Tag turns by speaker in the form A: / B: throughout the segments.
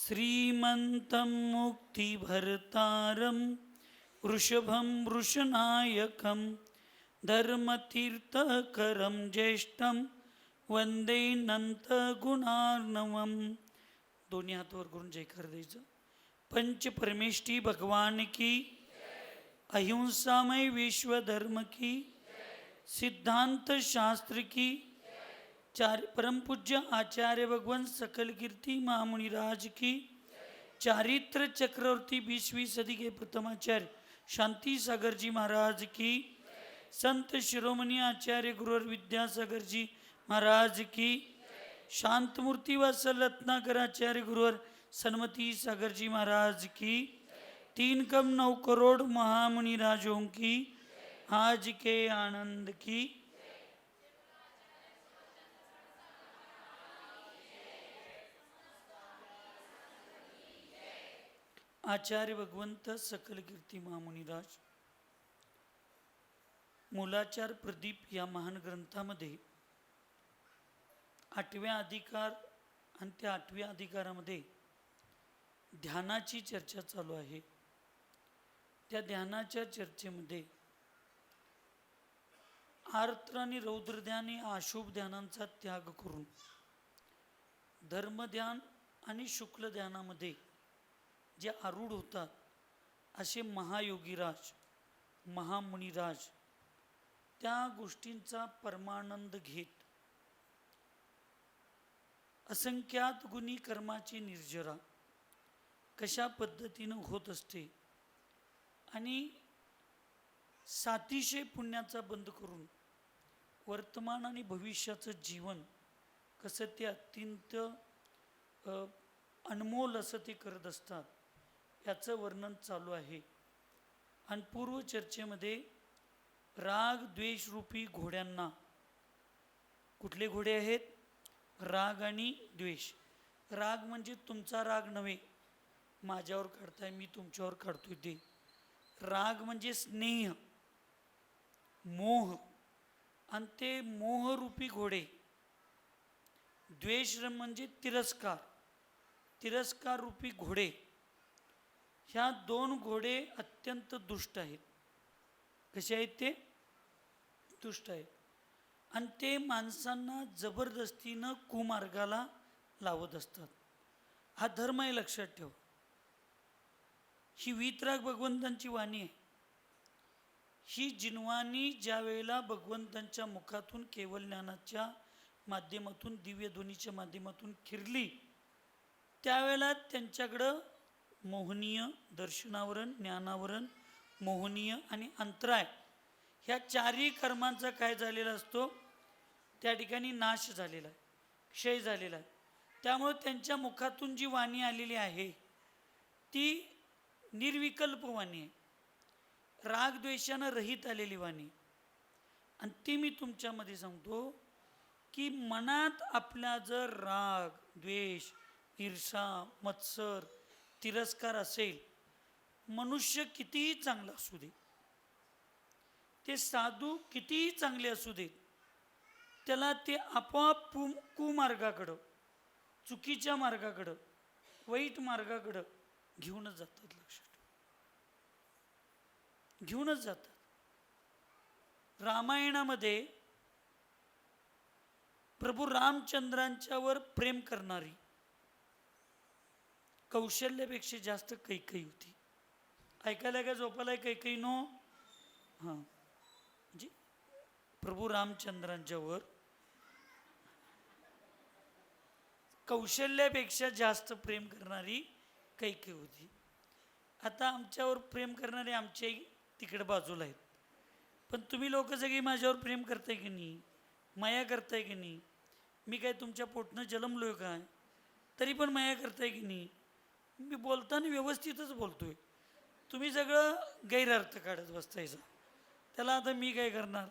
A: श्रीमन्तं मुक्तिभर्तारं वृषभं वृषनायकं धर्मतीर्थकरं ज्येष्ठं वंदे नंतगुणार्णवम. दोन्ही हातावर करून जयकार द्यायचं. पंचपरमेष्ठी भगवान की, अहिंसामय विश्व धर्म की, सिद्धांत शास्त्र की, परम पूज्य आचार्य भगवान सकल कीर्ति महामुनिराज की, चारित्र चक्रवर्ती 20वीं सदी के प्रथमाचार्य शांति सागर जी महाराज की, संत शिरोमणि आचार्य गुरुवर विद्यासागर जी महाराज की, शांतमूर्ति वत्सल रत्नाकर आचार्य गुरुवर सन्मति सागर जी महाराज की, 3 कम 9 करोड़ महामुनि राजों की आज के आनंद की. आचार्य भगवंत सकल कीर्ती महामुनिराज मूलाचार प्रदीप या महान ग्रंथामध्ये 8व्या अधिकार आणि त्या 8व्या अधिकारामध्ये ध्यानाची चर्चा चालू आहे. त्या ध्यानाच्या चर्चेमध्ये आर्द्र आणि रौद्र ध्यान या अशुभ ध्यानांचा त्याग करून धर्मध्यान आणि शुक्ल ध्यानामध्ये जे आरूढ होतात असे महायोगीराज महामुनिराज त्या गोष्टींचा परमानंद घेत असंख्यात गुणी कर्माची निर्जरा कशा पद्धतीनं होत असते आणि 700 पुण्याचा बंद करून वर्तमान आणि भविष्याचं जीवन कसं ते अत्यंत अनमोल असं ते करत असतात याचं वर्णन चालू आहे. आणि पूर्व चर्चेमध्ये राग द्वेष रूपी घोड्यांना, कुठले घोडे आहेत? राग आणि द्वेष. राग म्हणजे तुमचा राग नव्हे, माझ्यावर काढताय मी तुमच्यावर काढतोय ते. राग म्हणजे स्नेह मोह, आणि ते मोहरूपी घोडे. द्वेष म्हणजे तिरस्कार, तिरस्कार रूपी घोडे. ह्या 2 घोडे अत्यंत दुष्ट आहेत. कसे आहेत ते? दुष्ट आहेत. आणि ते माणसांना जबरदस्तीनं कुमार्गाला लावत असतात. हा धर्म आहे, लक्षात ठेव. ही वीतराग भगवंतांची वाणी आहे. ही जिनवाणी ज्या वेळेला भगवंतांच्या मुखातून केवळ ज्ञानाच्या माध्यमातून दिव्यध्वनीच्या माध्यमातून फिरली त्यावेळेला त्यांच्याकडं मोहनीय दर्शनावरण, ज्ञानावरण, मोहनीय आणि अंतराय ह्या 4ही कर्मांचा काय झालेला असतो? त्या ठिकाणी नाश झालेला आहे, क्षय झालेला आहे. त्यामुळे त्यांच्या मुखातून जी वाणी आलेली आहे ती निर्विकल्प वाणी आहे, रागद्वेषानं रहित आलेली वाणी. आणि ती मी तुमच्यामध्ये सांगतो की मनात आपल्या जर राग द्वेष ईर्षा मत्सर तिरस्कार असेल, मनुष्य कितीही चांगला असू दे, ते साधू कितीही चांगले असू देत, त्याला ते आपोआप कुमार्गाकडं, चुकीच्या मार्गाकडं, वाईट मार्गाकडं घेऊनच जातात. लक्षात घेऊनच जातात. रामायणामध्ये प्रभू रामचंद्रांच्यावर प्रेम करणारी कौशल्यापेक्षा जास्त कैकेयी होती. ऐकायला का झोपालाय कैकेयी नो? हां, म्हणजे प्रभू रामचंद्रांच्यावर कौशल्यापेक्षा जास्त प्रेम करणारी कैकेयी होती. आता आमच्यावर प्रेम करणारे आमच्या तिकडे बाजूला आहेत, पण तुम्ही लोक सगळी माझ्यावर प्रेम करताय की नाही, माया करताय की नाही? मी काय तुमच्या पोटनं जन्मलोय काय? तरी पण माया करताय की नाही? मी बोलताना व्यवस्थितच बोलतोय, तुम्ही सगळं गैरअर्थ काढत बसतायचा. त्याला आता मी काय करणार?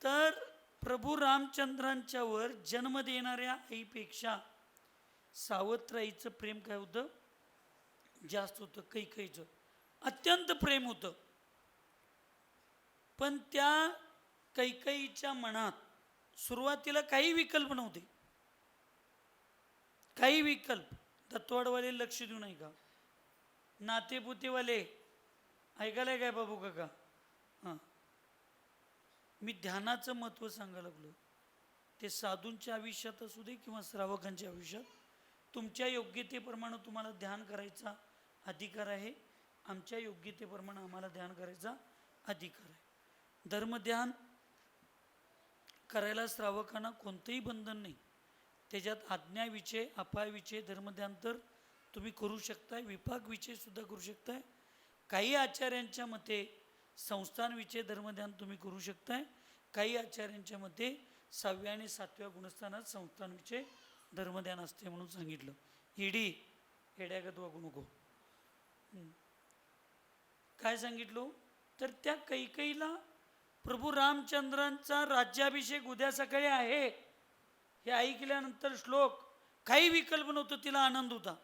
A: तर प्रभू रामचंद्रांच्यावर जन्म देणाऱ्या आईपेक्षा सावत्राईचं प्रेम काय होतं? जास्त होतं. कैकेयीचं अत्यंत प्रेम होतं. पण त्या कैकेयीच्या मनात सुरुवातीला काही विकल्प नव्हते, काही विकल्प दत्तवाडवाले लक्ष देऊ नाही का? नातेपुतेवाले ऐकायला काय बाबू काका? हां, मी ध्यानाचं महत्त्व सांगायला लागलो. ते साधूंच्या आयुष्यात असू दे किंवा श्रावकांच्या आयुष्यात, तुमच्या योग्यतेप्रमाणे तुम्हाला ध्यान करायचा अधिकार आहे. आमच्या योग्यतेप्रमाणे आम्हाला ध्यान करायचा अधिकार आहे. धर्मध्यान करायला श्रावकांना कोणतंही बंधन नाही. त्याच्यात आज्ञाविषय, अपायविषय धर्मध्यान तर तुम्ही करू शकताय, विपाकविषय सुद्धा करू शकताय. काही आचार्यांच्या मते संस्थानविषय धर्मध्यान तुम्ही करू शकताय. काही आचार्यांच्या मते 6व्या आणि 7व्या गुणस्थानात संस्थानविषय धर्मध्यान असते म्हणून सांगितलं. इडी हेड्यागत वागू नको. काय सांगितलं तर त्या कैकेयीला प्रभू रामचंद्रांचा राज्याभिषेक उद्या सकाळी आहे हे ऐकल्यानंतर श्लोक काही विकल्प नव्हतं, तिला आनंद होता.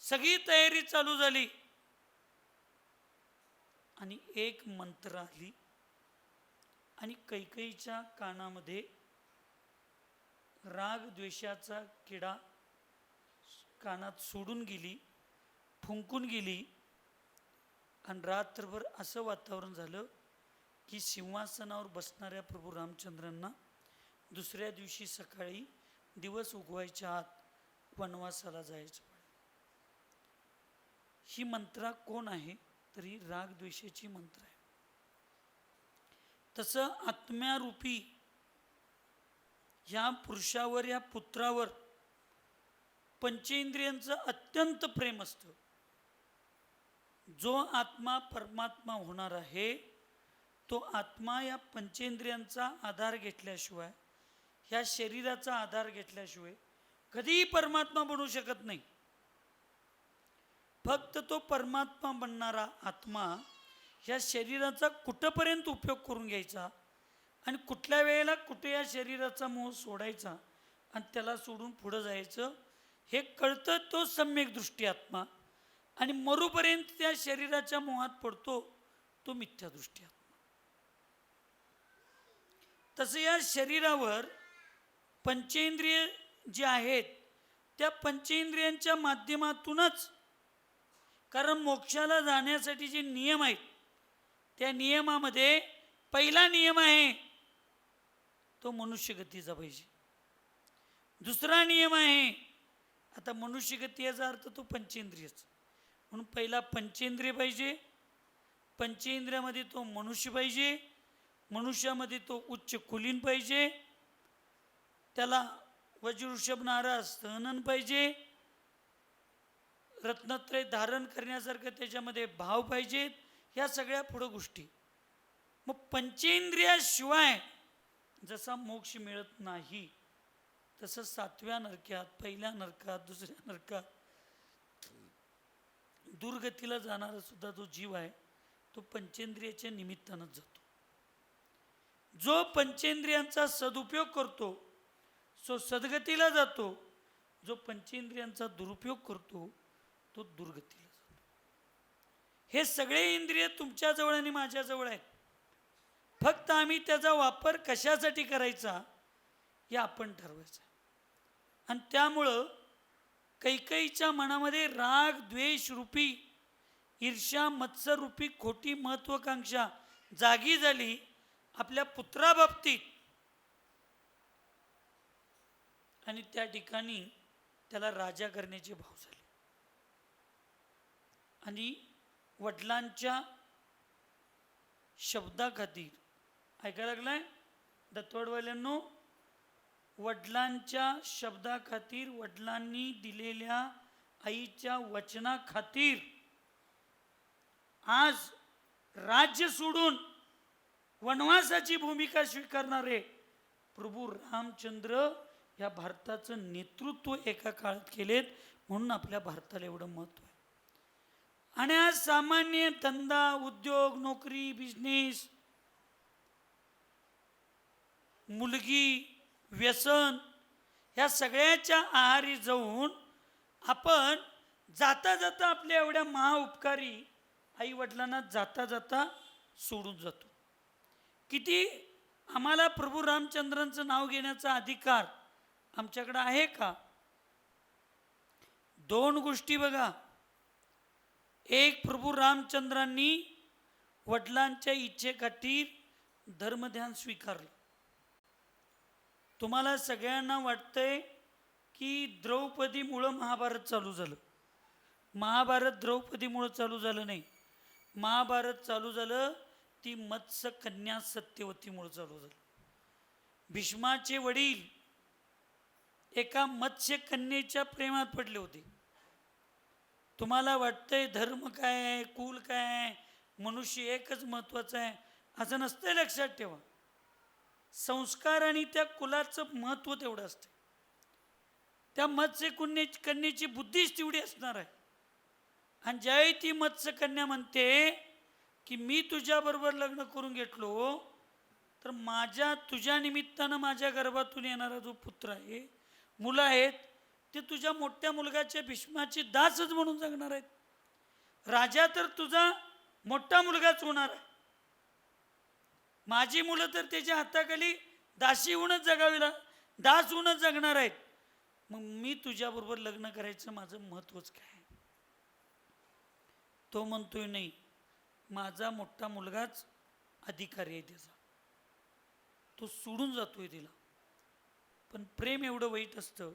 A: सगळी तयारी चालू झाली आणि एक मंत्र आली आणि कैकेयीच्या कानामध्ये राग द्वेषाचा किडा कानात सोडून गेली, फुंकून गेली. आणि रात्रभर असं वातावरण झालं की सिंहासनावर बसणाऱ्या प्रभू रामचंद्रांना दुसऱ्या दिवशी सकाळी दिवस उगवायच्या आत वनवासाला जायचं. ही मंत्रा कोण आहे तर ही राग द्वेषाची मंत्र आहे. तसं आत्म्यारूपी ह्या पुरुषावर, या पुत्रावर पंचेंद्रियांचं अत्यंत प्रेम असतं. जो आत्मा परमात्मा होणार आहे तो आत्मा या पंचेंद्रियांचा आधार घेतल्याशिवाय, ह्या शरीराचा आधार घेतल्याशिवाय कधीही परमात्मा बनू शकत नाही. फक्त तो परमात्मा बनणारा आत्मा ह्या शरीराचा कुठंपर्यंत उपयोग करून घ्यायचा आणि कुठल्या वेळेला कुठे या शरीराचा मोह सोडायचा आणि त्याला सोडून पुढं जायचं हे कळतं तो सम्यक दृष्टी आत्मा. आणि मरूपर्यंत त्या शरीराच्या मोहात पडतो तो मिथ्या दृष्टी आत्मा. तसं या शरीरावर पंचेंद्रिय जे आहेत त्या पंचेंद्रियांच्या माध्यमातूनच, कारण मोक्षाला जाण्यासाठी जे नियम आहेत त्या नियमामध्ये पहिला नियम आहे तो मनुष्यगतीचा पाहिजे. दुसरा नियम आहे, आता मनुष्यगती याचा अर्थ तो पंचेंद्रियच, म्हणून पहिला पंचेंद्रिय पाहिजे. पंचेंद्रियामध्ये तो मनुष्य पाहिजे. मनुष्यामध्ये तो उच्च कुलीन पाहिजे. त्याला वज्रवृषभ नाराज सहनन पाहिजे. रत्नत्रय धारण करण्यासारखं त्याच्यामध्ये भाव पाहिजेत. ह्या सगळ्या पुढं गोष्टी. मग पंचेंद्रियाशिवाय जसा मोक्ष मिळत नाही तसं 7व्या नरक्यात, पहिल्या नरकात, दुसऱ्या नरकात दुर्गतीला जाणारा सुद्धा जो जीव आहे तो पंचेंद्रियाच्या निमित्तानंच जातो. जो पंचेंद्रियांचा सदुपयोग करतो तो सद्गतीला जातो. जो पंचेंद्रियांचा दुरुपयोग करतो तो दुर्गतीला जातो. हे सगळे इंद्रिय तुमच्याजवळ आणि माझ्याजवळ आहेत. फक्त आम्ही त्याचा वापर कशासाठी करायचा हे आपण ठरवायचं. आणि त्यामुळं कैकेयीच्या मनामध्ये राग द्वेष रूपी, ईर्ष्या मत्सर रूपी खोटी महत्वाकांक्षा जागी झाली आपल्या पुत्राबाबतीत. आणि त्या ठिकाणी त्याला राजा करण्याचे भाव झाले. आणि वडिलांच्या शब्दाखातीर, ऐकायला लागलाय दत्तवाडवाल्यांनो, वडिलांच्या शब्दाखातीर, वडिलांनी दिलेल्या आईच्या वचनाखातीर आज राज्य सोडून वनवासाची भूमिका स्वीकारणारे प्रभू रामचंद्र या भारताचं नेतृत्व एका काळात केलेत. म्हणून आपल्या भारताला एवढं महत्त्व आहे. आणि आज सामान्य धंदा, उद्योग, नोकरी, बिझनेस, मुलगी, व्यसन ह्या सगळ्याच्या आहारी जाऊन आपण जाता जाता आपल्या एवढ्या महाउपकारी आई वडिलांना जाता जाता सोडून जातो. किती आम्हाला प्रभू रामचंद्रांचं नाव घेण्याचा अधिकार आमच्याकडे आहे का? दोन गोष्टी बघा. एक, प्रभू रामचंद्रांनी वडिलांच्या इच्छेखातीर धर्मध्यान स्वीकारलं. तुम्हाला सगळ्यांना वाटतंय की द्रौपदीमुळं महाभारत चालू झालं. महाभारत द्रौपदीमुळं चालू झालं नाही. महाभारत चालू झालं ती मत्स्य कन्या सत्यवतीमुळं चालू झालं. भीष्माचे वडील एका मत्स्य कन्येच्या प्रेमात पडले होते. तुम्हाला वाटतंय धर्म काय आहे, कुल काय आहे, मनुष्य एकच महत्वाचं आहे, असं नसतंय. लक्षात ठेवा, संस्कार आणि त्या कुलाचं महत्त्व तेवढं असतं. त्या मत्स्य कन्येची बुद्धीच तेवढी असणार आहे. आणि ज्यावेळी ती मत्स्य कन्या म्हणते की मी तुझ्याबरोबर लग्न करून घेतलो तर तुझ्या निमित्तानं माझ्या गर्भातून येणारा जो पुत्र आहे, मुलं आहेत, ते तुझ्या मोठ्या मुलगाच्या भीष्माची दासच म्हणून जगणार आहेत. राजा तर तुझा मोठा मुलगाच होणार आहे. माझी मुलं तर त्याच्या हाताखाली दासी होऊनच दास होऊनच जगणार आहेत. मग मी तुझ्याबरोबर लग्न करायचं माझं महत्वच काय? तो म्हणतोय नाही, माझा मोठा मुलगाच अधिकारी आहे त्याचा. तो सोडून जातोय तिला. पण प्रेम एवढं वाईट असतं,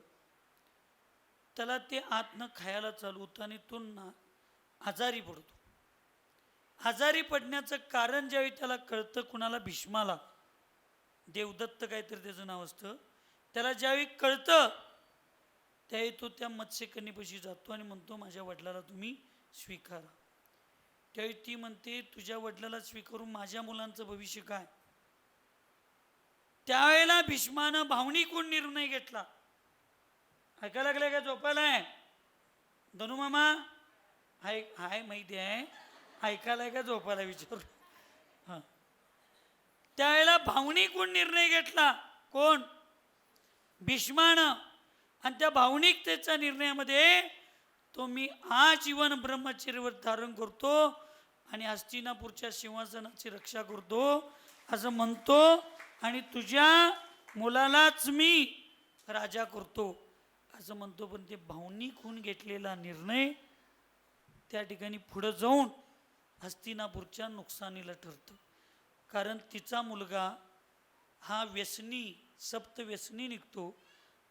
A: त्याला ते आतनं खायला चालू होतं आणि तो आजारी पडतो. आजारी पडण्याचं कारण ज्यावेळी त्याला कळतं, कुणाला, भीष्माला, देवदत्त काहीतरी त्याचं नाव असतं, त्याला ज्यावेळी कळतं त्यावेळी तो त्या मत्स्यकन्येपाशी जातो आणि म्हणतो माझ्या वडिलाला तुम्ही स्वीकारा. त्यावेळी ती म्हणते तुझ्या वडिलाला स्वीकारून माझ्या मुलांचं भविष्य काय? त्यावेळेला भीष्मानं भावनिकून निर्णय घेतला. ऐकायला लागलाय का? झोपायला आहे धनुमामा? हाय माहिती आहे, ऐकायलाय का झोपायला विचारू? हां, त्यावेळेला भावनिकून निर्णय घेतला. कोण? भीष्मानं. आणि त्या भावनिकतेच्या निर्णयामध्ये तो मी आजीवन ब्रह्मचर्यवर धारण करतो आणि हस्तिनापूरच्या सिंहासनाची रक्षा करतो असं म्हणतो आणि तुझ्या मुलालाच मी राजा करतो असं म्हणतो. पण ते भावनिक होऊन घेतलेला निर्णय त्या ठिकाणी पुढं जाऊन हस्तिनापूरच्या नुकसानीला ठरतं. कारण तिचा मुलगा हा व्यसनी, सप्तव्यसनी निघतो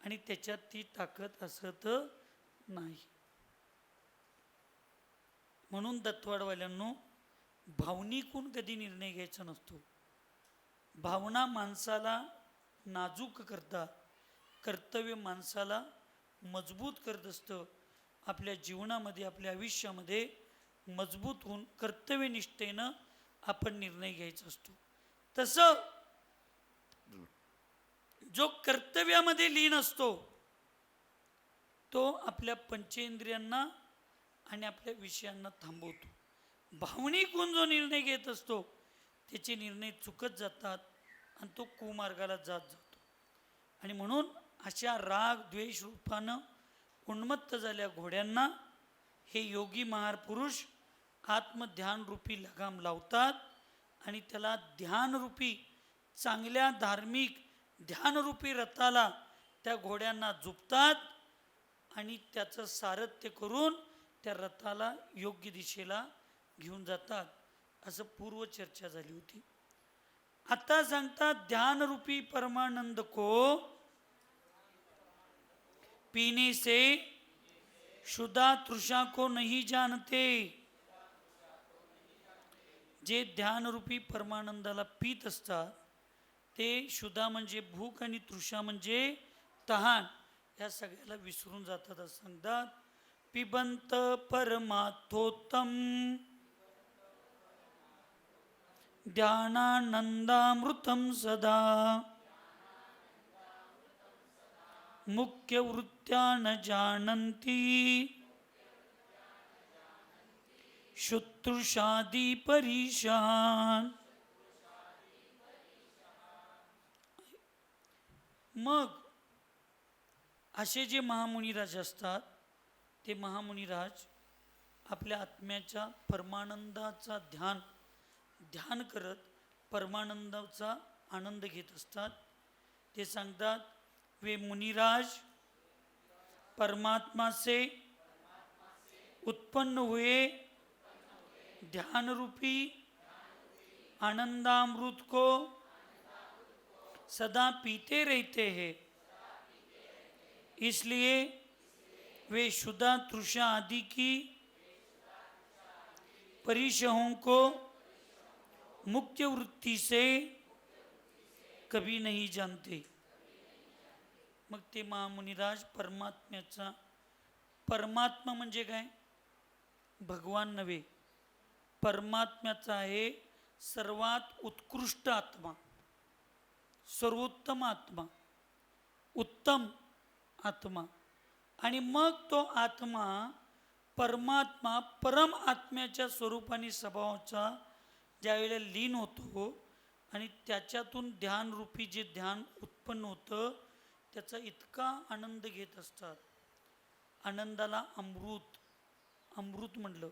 A: आणि त्याच्यात ती ताकद असत नाही. म्हणून दत्तवाडवाल्यांनो, भावनिकून कधी निर्णय घ्यायचा नसतो. भावना माणसाला नाजूक करतात, कर्तव्य माणसाला मजबूत करत असतं. आपल्या जीवनामध्ये, आपल्या आयुष्यामध्ये मजबूत होऊन कर्तव्यनिष्ठेनं आपण निर्णय घ्यायचा असतो. तसं जो कर्तव्यामध्ये लीन असतो तो आपल्या पंचेंद्रियांना आणि आपल्या विषयांना थांबवतो. भावनिक होऊन जो निर्णय घेत असतो त्याचे निर्णय चुकत जातात आणि तो कुमार्गाला जातो. आणि म्हणून अशा राग द्वेष रूपानं उन्मत्त झाल्या घोड्यांना हे योगी महापुरुष आत्मध्यान रूपी लगाम लावतात आणि त्याला ध्यानरूपी, चांगल्या धार्मिक ध्यानरूपी रथाला त्या घोड्यांना झुपतात आणि त्याचं सारथ्य करून त्या रथाला योग्य दिशेला घेऊन जातात. असं पूर्व चर्चा झाली होती. आता सांगतात ध्यानरूपी परमानंद को पीने से शुदा तृषा को नहीं जानते. जे ध्यानरूपी परमानंदाला पीत असतात ते शुदा म्हणजे भूक आणि तृषा म्हणजे तहान, या सगळ्याला विसरून जातात असं सांगतात. पिबंत परमार्थोत्तम ध्यानानंदामृतम सदा मुख्य वृत्त्या न जानन्ति शुतृषादी परीशान. मग असे जे महामुनिराज असतात ते महामुनिराज आपल्या आत्म्याच्या परमानंदाचा ध्यान करत परमानंदाचा आनंद घेत असतात. ते सांगतात वे मुनिराज परमात्मा से उत्पन्न हुए ध्यान रूपी आनंदामृत को सदा पीते रहते हैं, इसलिए वे शुदा तृषा आदि की परिशहों को मुख्य वृत्ति से कभी नाही जानते. मग ते महामुनिराज परमात्म्याचा, परमात्मा म्हणजे काय? भगवान नव्हे, परमात्म्याचा आहे सर्वात उत्कृष्ट आत्मा, सर्वोत्तम आत्मा, उत्तम आत्मा. आणि मग तो आत्मा परमात्मा परम आत्म्याच्या स्वरूपाने स्वभावाचा ज्यावेळेला लीन होतो आणि त्याच्यातून ध्यानरूपी जे ध्यान उत्पन्न होतं त्याचा इतका आनंद घेत असतात. आनंदाला अमृत, अमृत म्हणलं.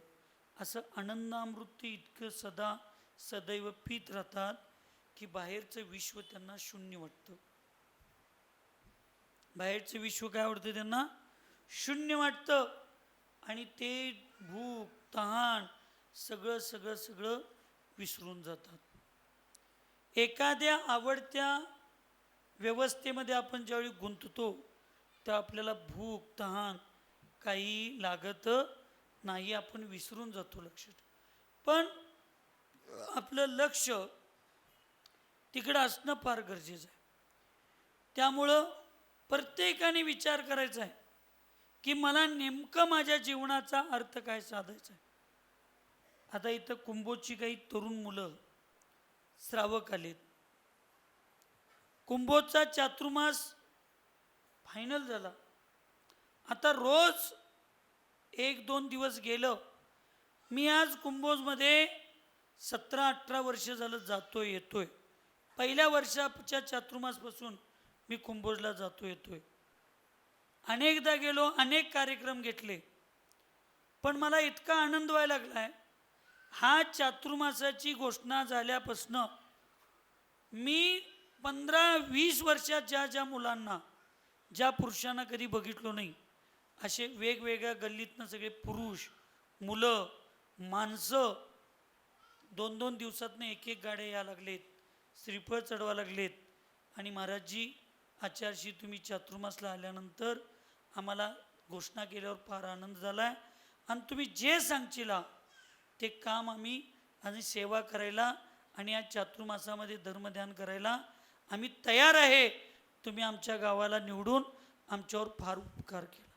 A: असं आनंदामृत ते इतकं सदा सदैव पीत राहतात की बाहेरचं विश्व त्यांना शून्य वाटतं. बाहेरचं विश्व काय वाटतं त्यांना? शून्य वाटतं. आणि ते भूक तहान सगळं सगळं सगळं विसरून जातात. एखाद्या आवडत्या व्यवस्थेमध्ये आपण ज्यावेळी गुंततो तेव्हा आपल्याला भूक तहान काही लागत नाही, आपण विसरून जातो लक्षात. पण आपलं लक्ष तिकडं असणं फार गरजेचं आहे. त्यामुळं प्रत्येकाने विचार करायचा आहे की मला नेमकं माझ्या जीवनाचा अर्थ काय साधायचा आहे. आता इथं कुंभोजची काही तरुण मुलं श्रावक आलेत. कुंभोजचा चातुर्मास फायनल झाला. आता रोज 1-2 दिवस गेलं. मी आज कुंभोजमध्ये 17-18 वर्ष झालं जातोय येतोय. पहिल्या वर्षाच्या चातुर्मासपासून मी कुंभोजला जातो येतोय. अनेकदा गेलो, अनेक कार्यक्रम घेतले. पण मला इतका आनंद व्हायला लागलाय, हा चातुर्मासाची घोषणा झाल्यापासनं मी 15-20 वर्षाच्या ज्या मुलांना, ज्या पुरुषांना कधी बघितलो नाही, असे वेगवेगळ्या गल्लीतनं सगळे पुरुष, मुलं, माणसं 2-2 दिवसातनं एक गाड्या या लागलेत, श्रीफळ चढवा लागलेत. आणि महाराजजी, आचार्यशी तुम्ही चातुर्मासला आल्यानंतर आम्हाला घोषणा केल्यावर फार आनंद झाला आहे आणि तुम्ही जे सांगशीला ते काम आम्ही आणि सेवा करायला आणि या चातुर्मासामध्ये धर्मध्यान करायला आम्ही तयार आहे. तुम्ही आमच्या गावाला निवडून आमच्यावर फार उपकार केला.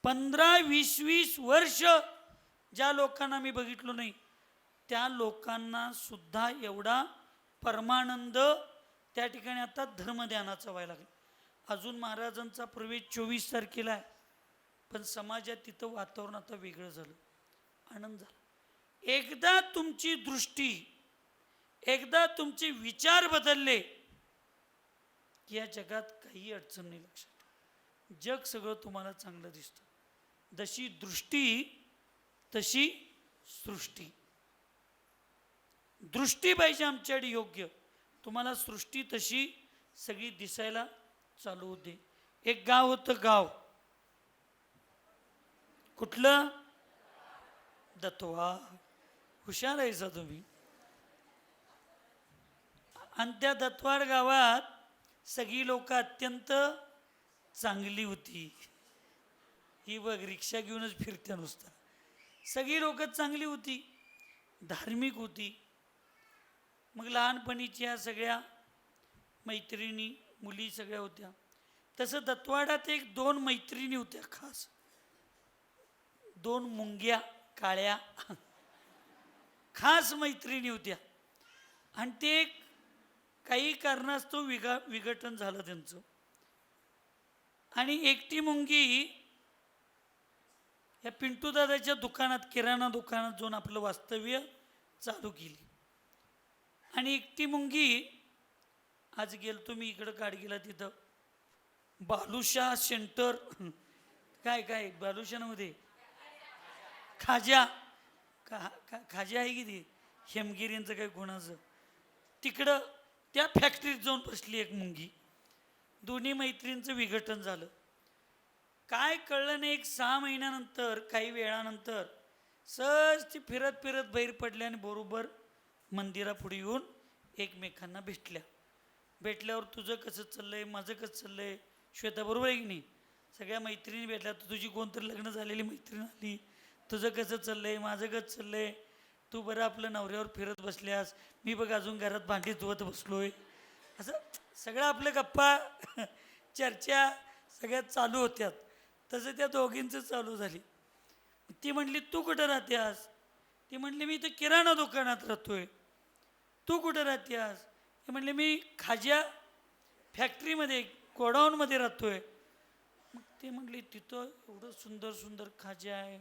A: 15-20 वर्ष ज्या लोकांना मी बघितलो नाही त्या लोकांना सुद्धा एवढा परमानंद त्या ठिकाणी आता धर्मध्यानाचा व्हायला लागला. अजून महाराजांचा प्रवेश 24 तारखेला आहे, पण समाजात तिथं वातावरण आता वेगळं झालं, आनंद झाला. एकदा तुमची दृष्टी, एकदा तुमचे विचार बदलले की या जगात काही अडचण नाही. लक्षात, जग सगळं तुम्हाला चांगलं दिसतं. जशी दृष्टी तशी सृष्टी. दृष्टी पाहिजे आमच्याकडे योग्य, तुम्हाला सृष्टी तशी सगळी दिसायला चालू होते. एक गाव होतं, गाव कुठलं? दत्वा. हुशार आहे सा तुम्ही. आणि त्या दत्वाड गावात सगळी लोक अत्यंत चांगली होती. ही बघ रिक्षा घेऊनच फिरत्या नुसता. सगळी लोक चांगली होती, धार्मिक होती. मग लहानपणीच्या सगळ्या मैत्रिणी मुली सगळ्या होत्या. तसं दत्वाडात 1-2 मैत्रिणी होत्या खास, 2 मुंग्या काळ्या खास मैत्रिणी होत्या. आणि ते काही कारणास्तव विघटन झालं त्यांचं. आणि एकटी मुंगी या पिंटू दादाच्या दुकानात, किराणा दुकानात जाऊन आपलं वास्तव्य चालू केली. आणि एकटी मुंगी, आज गेलतो मी इकडं गाडगीला, तिथं बालुशा सेंटर, काय बालुशामध्ये खाजा खाजा आहे की ती हेमगिरींचं काय कोणाचं, तिकडं त्या फॅक्टरीत जाऊन बसली एक मुंगी. दोन्ही मैत्रींचं विघटन झालं. काय कळलं नाही, एक 6 महिन्यानंतर काही वेळानंतर सहज ती फिरत फिरत बाहेर पडल्या आणि बरोबर मंदिरापुढे येऊन एकमेकांना भेटल्यावर तुझं कसं चाललंय, माझं कसं चाललंय, श्वेता बरोबर आहे की नाही, सगळ्या मैत्रिणी भेटल्या, तुझी कोणतरी लग्न झालेली मैत्रीण आली, तुझं कसं चाललंय, माझं कसं चाललंय, तू बरं आपलं नवऱ्यावर फिरत बसल्यास, मी बघ अजून घरात भांडी धुवत बसलोय, असं सगळं आपल्या गप्पा चर्चा सगळ्यात चालू होत्यात. तसं त्या दोघींचं चालू झाली. ती म्हणली तू कुठं राहते आज? ती म्हणली मी इथं किराणा दुकानात राहतोय. तू कुठं राहते आज? ती म्हणली मी खाज्या फॅक्टरीमध्ये गोडाऊनमध्ये राहतोय. मग ते म्हणली तिथं एवढं सुंदर सुंदर खाज्या आहे,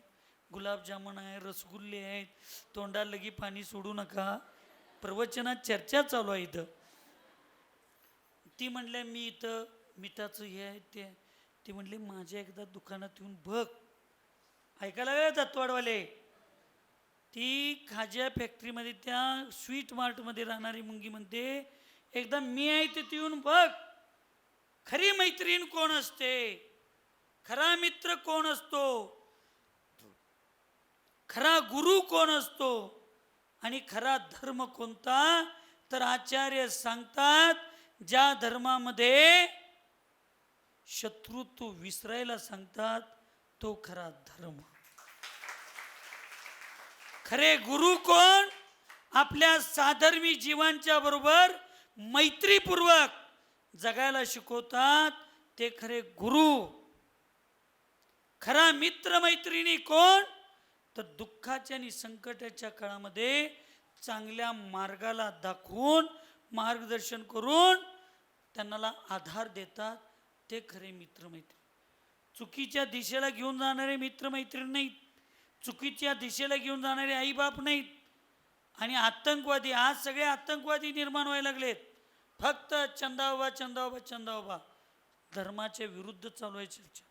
A: गुलाबजामुन आहे, रसगुल्ले आहेत, तोंडाला लगी पाणी सोडू नका, प्रवचनात चर्चा चालू आहे इथं. ती म्हणल्या मी इथं मिठाचं हे आहे ते. ती म्हणली माझ्या एकदा दुकानात येऊन बघ. ऐकायला वेळ तत्वाडवाले. ती खाज्या फॅक्टरीमध्ये त्या स्वीट मार्टमध्ये राहणारी मुंगी म्हणते एकदा मी आहे तिथे येऊन बघ, खरी मैत्रीण कोण असते, खरा मित्र कोण असतो, खरा गुरु कोण असतो आणि खरा धर्म कोणता. तर आचार्य सांगतात ज्या धर्मामध्ये शत्रुत्व विसरायला सांगतात तो खरा धर्म. खरे गुरु कोण? आपल्या साधर्मी जीवांच्या बरोबर मैत्रीपूर्वक जगायला शिकवतात ते खरे गुरु. खरा मित्र मैत्रिणी कोण? तर दुःखाच्या आणि संकटाच्या काळामध्ये चांगल्या मार्गाला दाखवून मार्गदर्शन करून त्यांना आधार देतात ते खरे मित्रमैत्रिणी. चुकीच्या दिशेला घेऊन जाणारे मित्रमैत्रिणी नाहीत, चुकीच्या दिशेला घेऊन जाणारे आईबाप नाहीत. आणि आतंकवादी, आज सगळे आतंकवादी निर्माण व्हायला लागलेत. फक्त चंदाबाबा चंदाबाबा चंदाबाबा. धर्माच्या विरुद्ध चालू आहे चर्चा.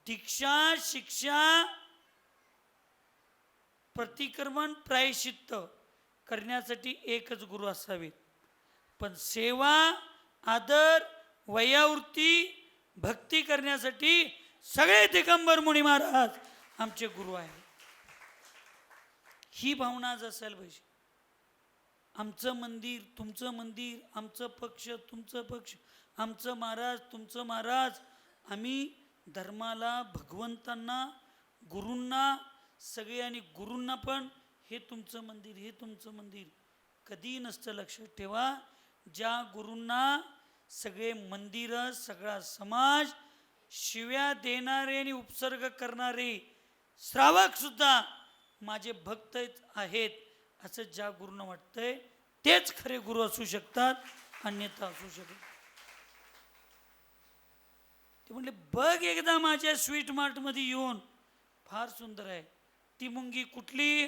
A: दीक्षा शिक्षा प्रतिक्रमण प्रायश्चित्त करण्यासाठी एकच गुरु असावे, पण सेवा आदर वयावृत्ती भक्ती करण्यासाठी सगळे दिगंबर मुनी महाराज आमचे गुरु आहेत. ही भावना आज असायला पाहिजे. आमचं मंदिर तुमचं मंदिर, आमचं पक्ष तुमचं पक्ष, आमचं महाराज तुमचं महाराज. आम्ही धर्माला, भगवंतांना, गुरूंना सगळे, आणि गुरूंना पण हे तुमचं मंदिर हे तुमचं मंदिर कधी नसतं. लक्षात ठेवा, ज्या गुरूंना सगळे मंदिरं सगळा समाज शिव्या देणारे आणि उपसर्ग करणारे श्रावक सुद्धा माझे भक्त आहेत असं ज्या गुरूंना वाटतंय तेच खरे गुरु असू शकतात, अन्यथा असू शकत. ते म्हणले बघ एकदा माझ्या स्वीट मार्टमध्ये येऊन, फार सुंदर आहे. ती मुंगी कुठली?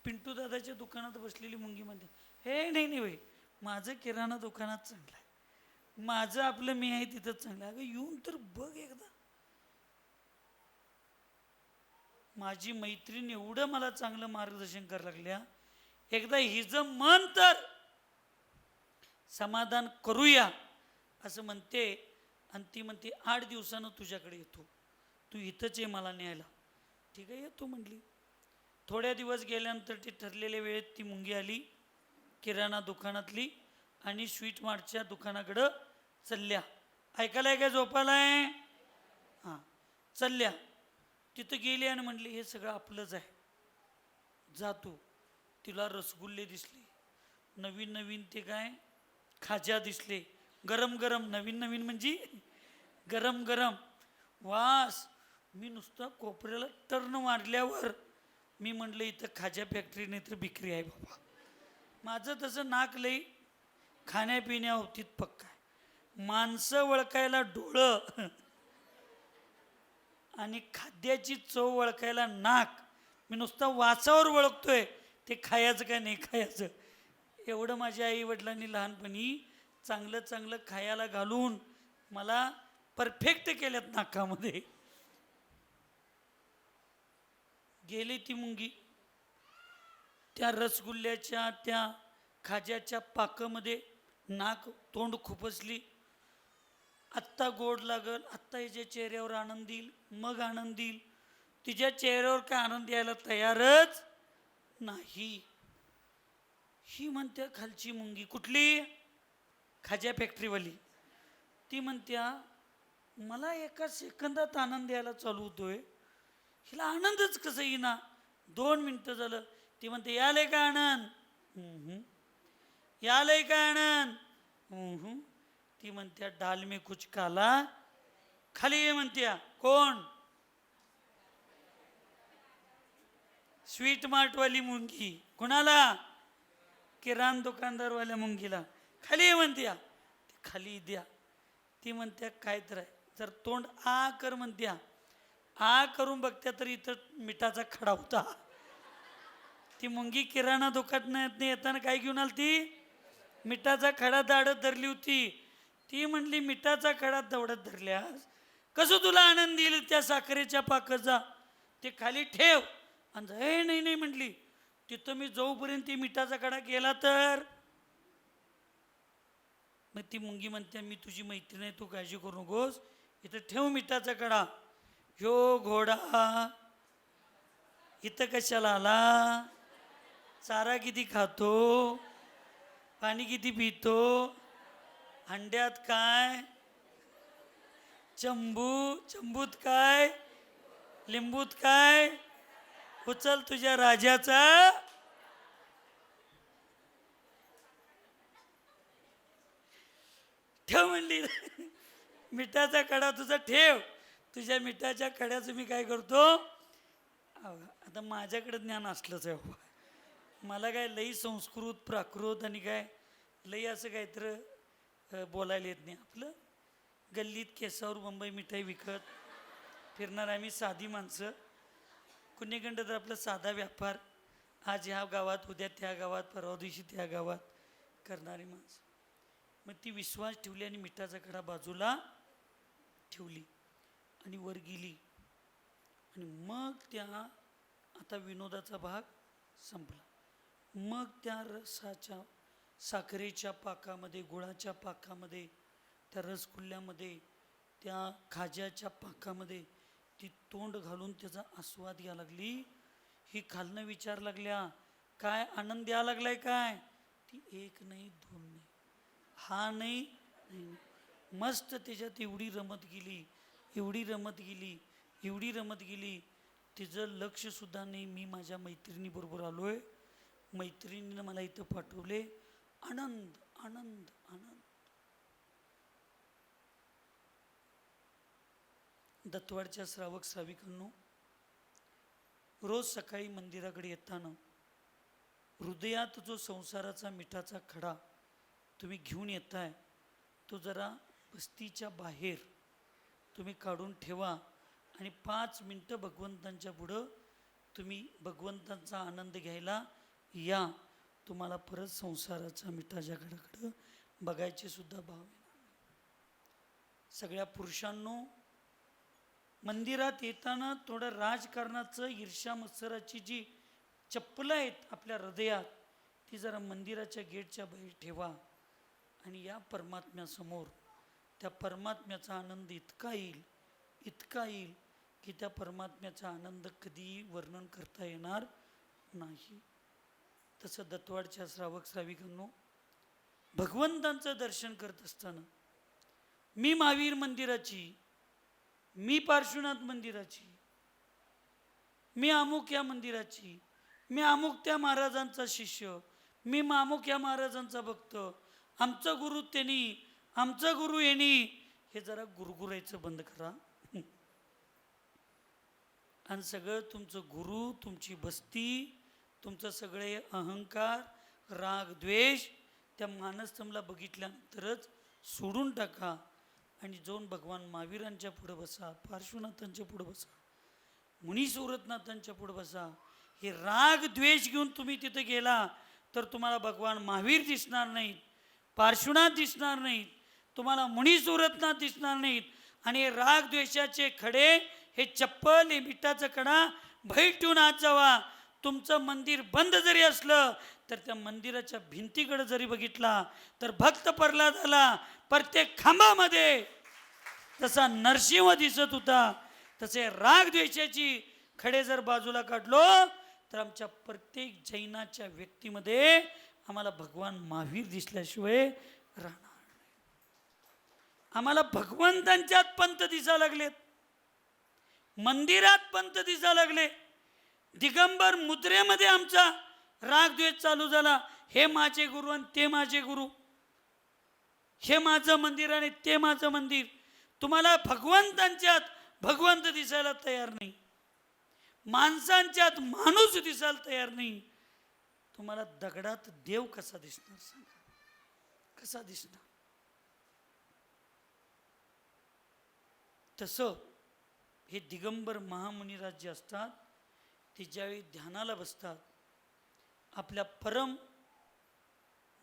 A: पिंटू दादाच्या दुकानात बसलेली मुंगी म्हणते हे नाही नाही भाई, माझं किराणा दुकानात चांगलं आहे, माझं आपलं मी आहे तिथं चांगलं आहे. अगं येऊन तर बघ एकदा. माझी मैत्रीण एवढं मला चांगलं मार्गदर्शन करायला लागल्या, एकदा हिचं मन तर समाधान करूया असं म्हणते. आणि ती म्हणते 8 दिवसानं तुझ्याकडे येतो, तू इथंच ये मला न्यायला. ठीक आहे येतो म्हटली. थोड्या दिवस गेल्यानंतर ती ठरलेल्या वेळेत ती मुंगी आली किराणा दुकानातली आणि स्वीट मार्टच्या दुकानाकडं चालल्या. ऐकायला आहे का झोपालाय? हां चालल्या. तिथं गेली आणि म्हणली हे सगळं आपलंच आहे, जातो. तिला रसगुल्ले दिसले, नवीन नवीन ते काय खाज्या दिसले, गरम गरम, नवीन नवीन म्हणजे गरम गरम वास. मी नुसतं कोपऱ्याला टर्न मारल्यावर मी म्हटलं इथं खाज्या फॅक्टरी नाही तर बिक्री आहे बाबा. माझं तसं नाक लई खाण्यापिण्या होतीत पक्का आहे. माणसं ओळखायला डोळं आणि खाद्याची चव ओळखायला नाक. मी नुसतं वासावर ओळखतोय ते खायचं का नाही खायचं. एवढं माझ्या आई वडिलांनी लहानपणी चांगलं चांगलं खायला घालून मला परफेक्ट केल्यात नाकामध्ये. गेली ती मुंगी त्या रसगुल्ल्याच्या त्या खाज्याच्या पाकामध्ये, नाक तोंड खुपसली. आत्ता गोड लागल, आत्ता हिच्या चेहऱ्यावर आनंद येईल, मग आनंद येईल. तिच्या चेहऱ्यावर काय आनंद यायला तयारच नाही. ही म्हणत्या खालची मुंगी, कुठली? खाज्या फॅक्टरीवाली. ती म्हणत्या मला एका सेकंदात आनंद यायला चालू होतोय, हिला आनंदच कसं येईना. 2 मिनिटं झालं. ती म्हणते यालय का आनंद? यालय का आनंद? ती म्हणत्या डाल में कुछ काला. खाली ये म्हणत्या. कोण? स्वीट मार्टवाली मुंगी. कोणाला? किराणा दुकानदारवाल्या मुंगीला. खाली ये म्हणत्या. खाली द्या. ती म्हणत्या काय तर आहे. जर तोंड आ कर म्हणत्या, आ करून बघत्या तर इथं मिठाचा खडा होता. ती मुंगी किराणा दुकानात येताना काय घेऊन आली? ती मिठाचा खडा दाढत धरली होती. ती म्हणली मिठाचा खडा दवडत धरल्यास कसं तुला आनंद येईल त्या साखरेच्या पाकाचा? ते खाली ठेव. आणि हे नाही नाही म्हटली, तिथं मी जाऊपर्यंत ती मिठाचा खडा गेला तर. मग ती मुंगी म्हणते मी तुझी मैत्रीण आहे, तू काळजी करू नकोस, इथं ठेव मिठाचा कडा. ह्यो घोडा इथं कशाला आला? चारा किती खातो, पाणी किती पितो, अंड्यात काय, चंबूत काय, लिंबूत काय, उचल तुझ्या राजाचा. ठेव म्हणली मिठाचा कडा तुझा ठेव. तुझ्या मिठाच्या कड्याचं मी काय करतो. आता माझ्याकडे ज्ञान असलंच आहे. मला काय लई संस्कृत प्राकृत आणि काय लई असं काहीतरी बोलायला येत नाही. आपलं गल्लीत केसावर मुंबई मिठाई विकत फिरणार आम्ही साधी माणसं. कुणीकडं तर आपला साधा व्यापार, आज ह्या गावात उद्या त्या गावात परवा दिवशी त्या गावात करणारी माणसं. मग ती विश्वास ठेवली आणि मिठाचा कडा बाजूला ठेवली आणि वर गेली. आणि मग त्या आता विनोदाचा भाग संपला. मग त्या रसाच्या साखरेच्या पाकामध्ये, गुळाच्या पाकामध्ये, त्या रसगुल्ल्यामध्ये, त्या खाज्याच्या पाकामध्ये ती तोंड घालून त्याचा आस्वाद घ्यायला लागली. ही खालनं विचार लागल्या काय आनंद द्यायला लागलाय काय? ती एक नाही दोन नाही, हा नाही मस्त त्याच्यात एवढी रमत गेली, एवढी रमत गेली, एवढी रमत गेली. तिचं लक्ष सुद्धा नाही. मी माझ्या मैत्रिणीबरोबर आलोय, मैत्रिणीनं मला इथं पाठवले. आनंद आनंद आनंद. दत्तवाडच्या श्रावक श्राविकांनो, रोज सकाळी मंदिराकडे येताना हृदयात जो संसाराचा मिठाचा खडा तुम्ही घेऊन येताय तो जरा बस्तीच्या बाहेर तुम्ही काढून ठेवा आणि 5 मिनटं भगवंतांच्या पुढं तुम्ही भगवंतांचा आनंद घ्यायला या. तुम्हाला परत संसाराचा मिठाच्या खडाकडं बघायचे सुद्धा भाव येणार. सगळ्या पुरुषांनो, मंदिरात येताना थोडं राजकारणाचं ईर्ष्या मत्सराची जी चप्पलं आहेत आपल्या हृदयात ती जरा मंदिराच्या गेटच्या बाहेर ठेवा आणि या परमात्म्यासमोर. त्या परमात्म्याचा आनंद इतका येईल, इतका येईल की त्या परमात्म्याचा आनंद कधीही वर्णन करता येणार नाही. तसं दत्तवाडच्या श्रावक श्राविकांनो, भगवंतांचं दर्शन करत असताना मी महावीर मंदिराची, मी पार्श्वनाथ मंदिराची, मी अमुक या मंदिराची, मी अमुक त्या महाराजांचा शिष्य, मी अमुक या महाराजांचा भक्त, आमचा गुरु त्यांनी, आमचा गुरु यांनी, हे जरा गुरगुरायचं बंद करा. आणि सगळं तुमचं गुरु, तुमची बस्ती, तुमचं सगळे अहंकार, राग, द्वेष त्या मानस्तंभला बघितल्यानंतरच सोडून टाका आणि जाऊन भगवान महावीरांच्या पुढं बसा, पार्श्वनाथांच्या पुढं बसा, मुनीसुरतनाथांच्या पुढं बसा. हे राग द्वेष घेऊन तुम्ही तिथे गेला तर तुम्हाला भगवान महावीर दिसणार नाहीत, पार्श्वनाथ दिसणार नाहीत, तुम्हाला मुनीसुरतनाथ दिसणार नाहीत. आणि हे राग द्वेषाचे खडे, हे चप्पल, हे मिठाचा कडा बैठ ठेवून आत जावा. तुमचं मंदिर बंद जरी असलं तर त्या मंदिराच्या भिंतीकडे जरी बघितला तर भक्त प्रल्हादाला प्रत्येक खांबामध्ये जसा नरसिंह दिसत होता तसे राग द्वेषाची खडे जर बाजूला काढलो तर आमच्या प्रत्येक जैनाच्या व्यक्तीमध्ये आम्हाला भगवान महावीर दिसल्याशिवाय राहणार नाही. आम्हाला भगवंतांच्यात पंत दिसा लागलेत, मंदिरात पंत दिसा लागले, दिगंबर मुद्रेमध्ये आमचा राग द्वेष चालू झाला. हे माझे गुरु आणि ते माझे गुरु, हे माझं मंदिर आणि ते माझं मंदिर. तुम्हाला भगवंतांच्यात भगवंत दिसायला तयार नाही, माणसांच्यात माणूस दिसायला तयार नाही. तुम्हाला दगडात देव कसा दिसणार सांगा, कसा दिसणार? तसं हे दिगंबर महामुनिराज जे असतात ते ज्यावेळी ध्यानाला बसतात, आपल्या परम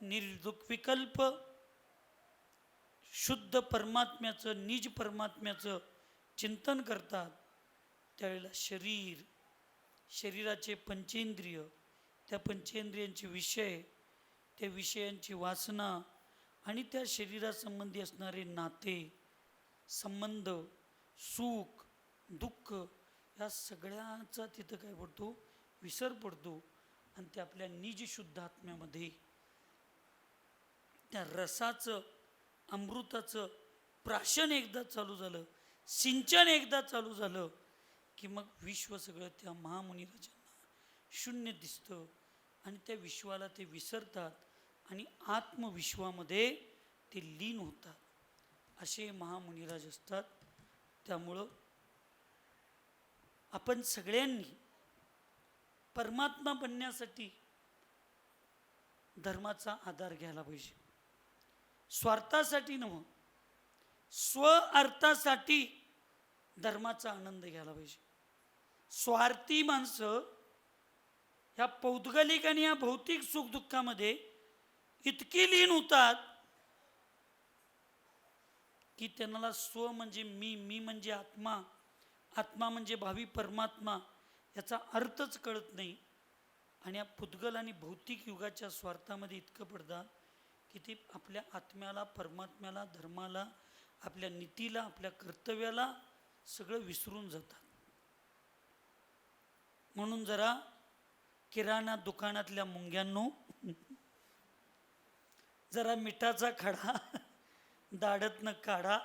A: निर्विकल्प शुद्ध परमात्म्याचं, निज परमात्म्याचं चिंतन करतात, त्यावेळेला शरीराचे पंचेंद्रिय, त्या पंचेंद्रियांचे विषय, त्या विषयांची वासना आणि त्या शरीरासंबंधी असणारे नाते संबंध, सुख दुःख, या सगळ्याचा तिथं काय पडतो, विसर पडतो. आणि ते आपल्या निज शुद्ध आत्म्यामध्ये त्या रसाचं, अमृताचं प्राशन एकदा चालू झालं, सिंचन एकदा चालू झालं की मग विश्व सगळं त्या महामुनिराजांना शून्य दिसतं आणि त्या विश्वाला ते विसरतात आणि आत्मविश्वामध्ये ते लीन होतात. असे महामुनिराज असतात. त्यामुळं आपण सगळ्यांनी परमात्मा बनण्यासाठी धर्माचा आधार घ्यायला पाहिजे. स्वार्थासाठी नव्हे, स्व अर्थासाठी धर्माचा आनंद घ्यायला पाहिजे. स्वार्थी माणसं ह्या पौद्गलिक आणि या भौतिक सुखदुःखामध्ये इतकी लीन होतात की त्यांना स्व म्हणजे मी म्हणजे आत्मा, आत्मा म्हणजे भावी परमात्मा याचा अर्थच कळत नाही. आणि या पुद्गल आणि भौतिक युगाच्या स्वार्थामध्ये इतकं पडतात की ते आपल्या आत्म्याला, परमात्म्याला, धर्माला, आपल्या नीतीला, आपल्या कर्तव्याला सगळं विसरून जातात. म्हणून जरा किराणा दुकानातल्या मुंग्यांनो, जरा मिठाचा खडा दाढतनं काढा,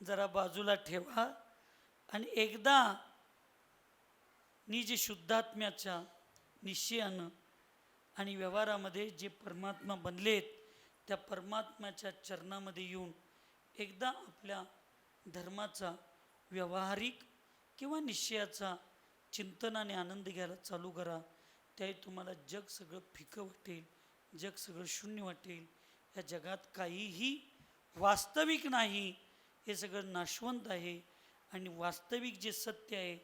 A: जरा बाजूला ठेवा आणि एकदा निज शुद्धात्म्याच्या निश्चयानं आणि व्यवहारामध्ये जे परमात्मा बनलेत त्या परमात्म्याच्या चरणामध्ये येऊन एकदा आपल्या धर्माचा व्यावहारिक किंवा निश्चयाचा चिंतनाने आनंद घ्यायला चालू करा. त्यावेळी तुम्हाला जग सगळं फिकं वाटेल, जग सगळं शून्य वाटेल. या जगात काहीही वास्तविक नाही, हे सगळं नाशवंत आहे आणि वास्तविक जे सत्य आहे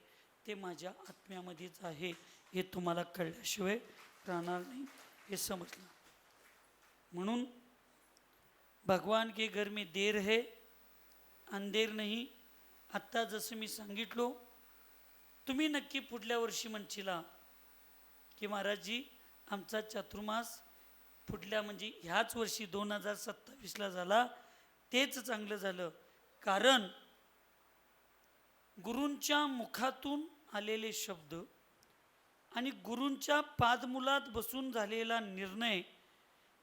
A: ते माझ्या आत्म्यामध्येच आहे. हे तुम्हाला कळल्याशिवाय राहणार नाही, हे समजलं. म्हणून भगवान के घर में देर है अंधेर नहीं. आत्ता जसं मी सांगितलो, तुम्ही नक्की पुढल्या वर्षी म्हणशीला की महाराजजी आमचा चातुर्मास पुढल्या म्हणजे ह्याच वर्षी 2027ला झाला, तेच चांगलं झालं. कारण गुरूंच्या मुखातून आलेले शब्द आणि गुरूंच्या पादमुलात बसून झालेला निर्णय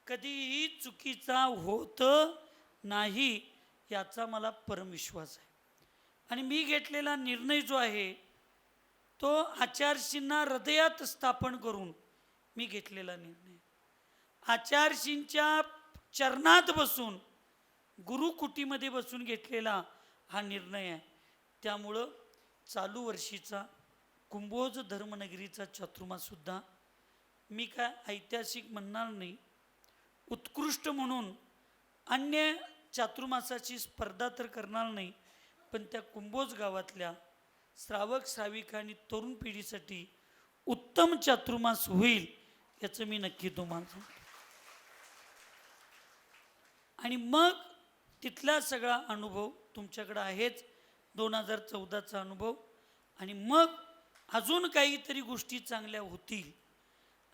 A: कधीही चुकीचा होत नाही, याचा मला परमविश्वास आहे. आणि मी घेतलेला निर्णय जो आहे तो आचार्यशींना हृदयात स्थापन करून मी घेतलेला निर्णय, आचार्यशींच्या चरणात बसून गुरुकुटीमध्ये बसून घेतलेला हा निर्णय आहे. त्यामुळं चालू वर्षीचा कुंभोज धर्मनगरीचा चातुर्माससुद्धा मी काय ऐतिहासिक म्हणणार नाही, उत्कृष्ट म्हणून अन्य चातुर्मासाची स्पर्धा तर करणार नाही, पण त्या कुंभोज गावातल्या श्रावक श्राविका आणि तरुण पिढीसाठी उत्तम चातुर्मास होईल याचं मी नक्की तुम्हाला सांगतो. आणि मग तिथला सगळा अनुभव तुमच्याकडे आहेच, 2014चा अनुभव. आणि मग अजून काहीतरी गोष्टी चांगल्या होतील.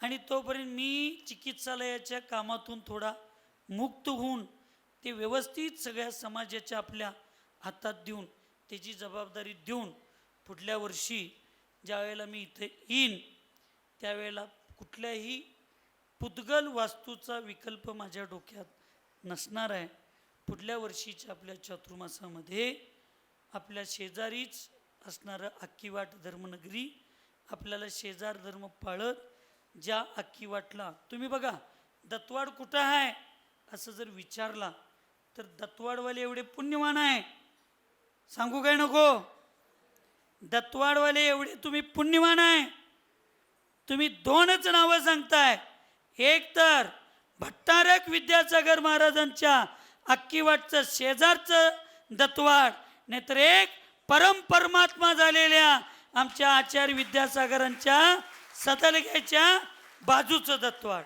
A: आणि तोपर्यंत मी चिकित्सालयाच्या कामातून थोडा मुक्त होऊन ते व्यवस्थित सगळ्या समाजाच्या आपल्या हातात देऊन त्याची जबाबदारी देऊन पुढल्या वर्षी ज्या वेळेला मी इथे येईन त्यावेळेला कुठल्याही पुद्गल वास्तूचा विकल्प माझ्या डोक्यात नसणार आहे. पुढल्या वर्षीच्या आपल्या चातुर्मासामध्ये आपल्या शेजारीच असणारं अक्कीवाट धर्मनगरी, आपल्याला शेजार धर्म पाळत ज्या अक्कीवाटला तुम्ही बघा दत्तवाड कुठं आहे असं जर विचारला तर दत्तवाडवाले एवढे पुण्यवान आहे, सांगू काय नको? दत्तवाडवाले एवढे तुम्ही पुण्यवान आहे. तुम्ही दोनच नावं सांगताय, एक तर भट्टारक विद्यासागर महाराजांच्या अक्कीवाटचं शेजारचं दत्तवाड, नाहीतर एक परमात्मा झालेल्या आमच्या आचार्य विद्यासागरांच्या सदलग्याच्या बाजूचं दत्तवाड.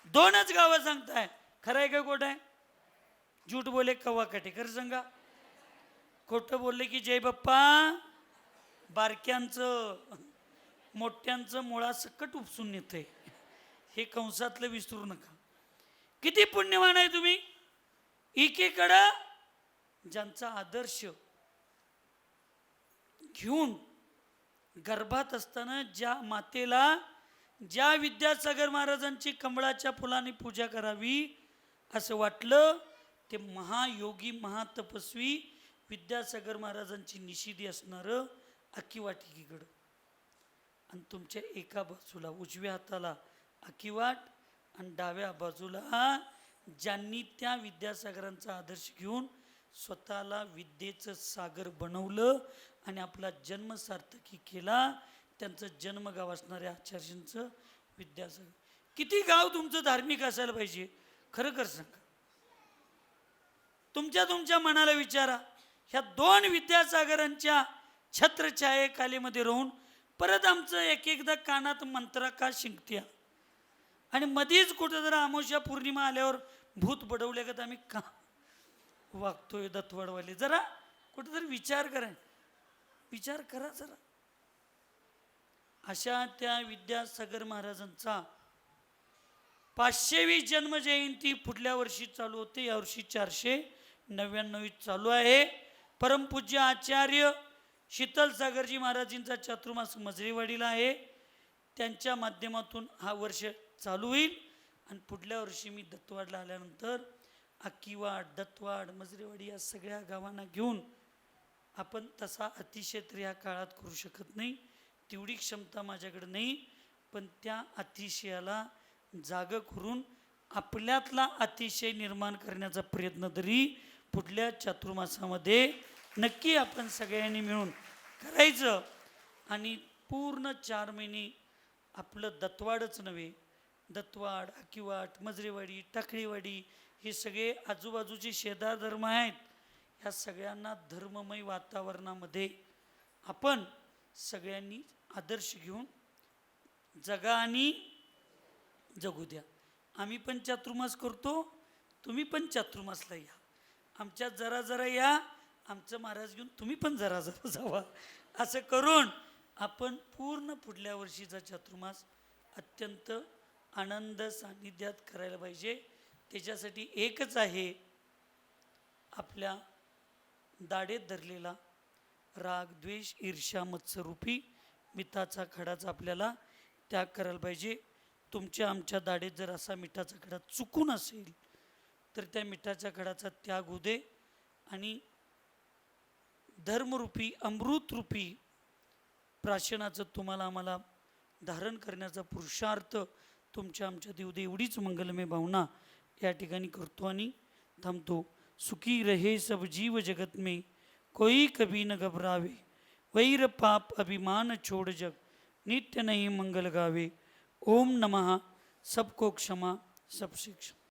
A: दोनच गावं सांगताय. खरं आहे का खोटं आहे? झूठ बोले कव्वा काटे, खरं सांगा. खोटं बोलले की जय बाप्पा. बारक्यांचं मोठ्यांचं मुळा सकट उपसून येते, हे कंसातलं विसरू नका. किती पुण्यवान आहे तुम्ही. एकीकडं ज्यांचा आदर्श घेऊन गर्भात असताना ज्या मातेला ज्या विद्यासागर महाराजांची कमळाच्या फुलाने पूजा करावी असं वाटलं, ते महायोगी महातपस्वी विद्यासागर महाराजांची निषिधी असणारं अक्कीवाट एकीकडं, आणि तुमच्या एका बाजूला उजव्या हाताला अक्कीवाट आणि डाव्या बाजूला ज्यांनी त्या विद्यासागरांचा आदर्श घेऊन स्वतःला विद्येचं सागर बनवलं आणि आपला जन्म सार्थकी केला, त्यांचं जन्मगाव असणाऱ्या आचार्यांचं विद्यासागर. किती गाव तुमचं धार्मिक असायला पाहिजे खरं कर सांगा. तुमच्या मनाला विचारा. ह्या दोन विद्यासागरांच्या छत्रछायेखालीमध्ये राहून परत आमचं एकदा कानात मंत्रा का शिंकत्या आणि मध्येच कुठं जरा अमावस्या पौर्णिमा आल्यावर भूत बडवले का आम्ही का वागतोय दत्तवाडवाले. जरा कुठेतरी विचार करा जरा. अशा त्या विद्यासागर महाराजांचा 500वी जन्मजयंती पुढल्या वर्षी चालू होते, यावर्षी 499 चालू आहे. परमपूज्य आचार्य शीतल सागरजी महाराजांचा चातुर्मास मजरेवाडीला आहे, त्यांच्या माध्यमातून हा वर्ष चालू होईल. आणि पुढल्या वर्षी मी दत्तवाडला आल्यानंतर अक्कीवाड दत्तवाड मजरेवाडी या सगळ्या गावांना घेऊन, आपण तसा अतिशय तर या काळात करू शकत नाही, तेवढी क्षमता माझ्याकडे नाही, पण त्या अतिशयाला जाग करून आपल्यातला अतिशय निर्माण करण्याचा प्रयत्न तरी पुढल्या चातुर्मासामध्ये नक्की आपण सगळ्यांनी मिळून करायचं. आणि पूर्ण 4 महिने आपलं दत्तवाडच नव्हे, दत्तवाड अक्कीवाट मजरेवाडी टाकळीवाडी हे सगळे आजूबाजूचे शेजार धर्म आहेत, ह्या सगळ्यांना धर्ममय वातावरणामध्ये आपण सगळ्यांनी आदर्श घेऊन जगा आणि जगू द्या. आम्ही पण चातुर्मास करतो, तुम्ही पण चातुर्मासला या, आमच्यात जरा जरा या, आमचं महाराज घेऊन तुम्ही पण जरा जरा जावा. असं करून आपण पूर्ण पुढल्या वर्षीचा चातुर्मास अत्यंत आनंद सान्निध्यात करायला पाहिजे. त्याच्यासाठी एकच आहे, आपल्या दाढेत धरलेला राग द्वेष ईर्ष्या मत्सरूपी मिठाचा खडाचा आपल्याला त्याग करायला पाहिजे. तुमच्या आमच्या दाढेत जर असा मिठाचा खडा चुकून असेल तर त्या मिठाच्या खडाचा त्याग होऊ दे आणि धर्मरूपी अमृतरूपी प्राशनाचं तुम्हाला आम्हाला धारण करण्याचा पुरुषार्थ तुमच्या आमच्या देऊ दे, एवढीच मंगलमय भावना या ठिकाणी करतो आणि थांबतो. सुखी रहे सब जीव जगत में, कोई कभी न घबरावे, वैर पाप अभिमान छोड़ जग, नित्य नहीं मंगल गावे. ओम नमः. सबको क्षमा, सब शिक्षा.